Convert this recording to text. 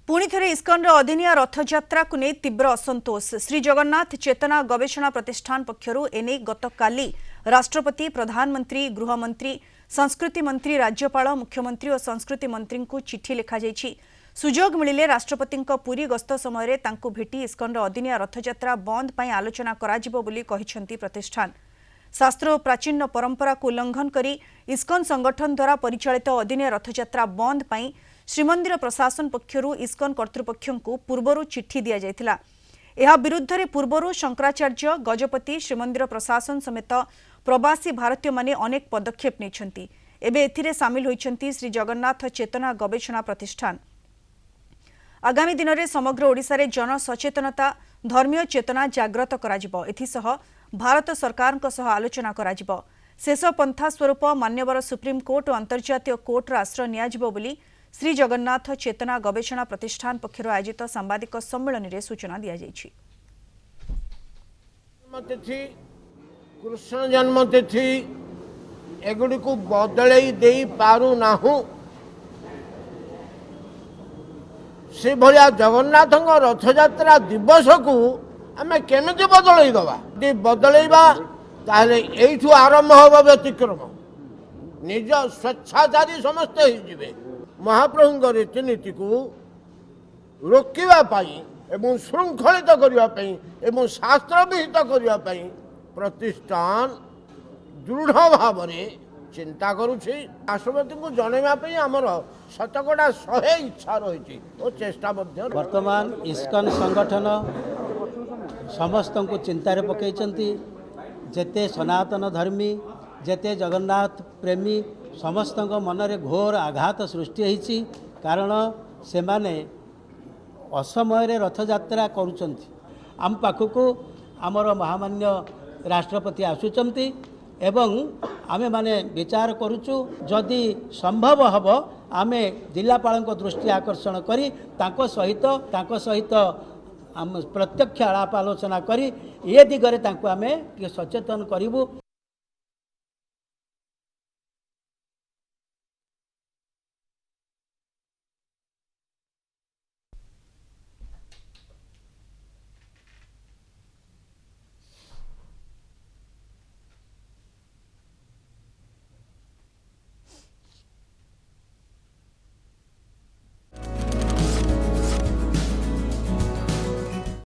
पुणी थे इस्कन अदिनिया रथयात्रा को नहीं तीव्र असंतोष। श्री जगन्नाथ चेतना गवेषणा प्रतिष्ठान पक्षर एने गतकाली राष्ट्रपति, प्रधानमंत्री, गृहमंत्री, संस्कृति मंत्री, राज्यपाल, मुख्यमंत्री और संस्कृति मंत्री को चिठी लिखा जायछि। सुजोग मिलिले राष्ट्रपति पुरी गस्त समय तांको भेटी इस्कन अदिनिया रथयात्रा बंद पई आलोचना कराजिबो बोली कहिसेंती प्रतिष्ठान। शास्त्र और प्राचीन परंपरा को उल्लंघन करी इस्कन संगठन द्वारा परिचालित अदिनिया रथयात्रा बंद पई श्रीमंदिर प्रशासन पक्षरु इस्कन कर्तृपक्ष को पूर्वर चिठी दि जाइथिला। एहा विरुद्ध रे पूर्वर शंकराचार्य, गजपति, श्रीमंदिर प्रशासन समेत प्रवासी भारतीय माने अनेक पदक्षेप नेछंती। एबे एथिरे सामिल होइछंती श्री जगन्नाथ चेतना गवेषणा प्रतिष्ठान। आगामी दिन में समग्र ओडिशा रे जन सचेतनता, धर्मीय चेतना जाग्रत कराजिबो। एथिसह भारत सरकार सह आलोचना कराजिबो। शेष पंथा स्वरूप मान्यवर सुप्रीम कोर्ट और अंतर्जातीय कोर्टर आश्रय नियाजिबो बोली श्री जगन्नाथ चेतना गवेषणा प्रतिष्ठान पक्षर आयोजित सांबादिक सम्मेलन में सूचना दी जाइछि। कृष्ण जन्म तिथि एगुड़ी को बदलई दे पारू नाहु। से भलिया जगन्नाथ रथयात्रा दिवस को आम केमिति बदलई दबा बदलैबा ताहले एठू आरंभ होबा व्यतिक्रम निज स्वेच्छाचारी समस्त हो महाप्रभु रीतिनीति को रोकवा एवं श्रृंखलित करने एवं शास्त्र विहित करने प्रतिष्ठान दृढ़ भाव में चिंता करुछि। राष्ट्रपति को जनवाई आमर शतकड़ा 100 इच्छा रही और चेष्टा वर्तमान इस्कन संगठन समस्त को चिंतार पकईचंती। जेते सनातन धर्मी, जेते जगन्नाथ प्रेमी समस्त मनरे घोर आघात सृष्टि होइछि। कारण से माने असमय रथयात्रा करुचंती। आम पाखक आमर महामान्य राष्ट्रपति आसुचंती एवं आमे माने विचार करुचु जदि संभव हब आमे जिलापाल दृष्टि आकर्षण करी तांको सहित प्रत्यक्ष आलाप आलोचना करी ए दिगरे तांको आमे सचेतन करिबु।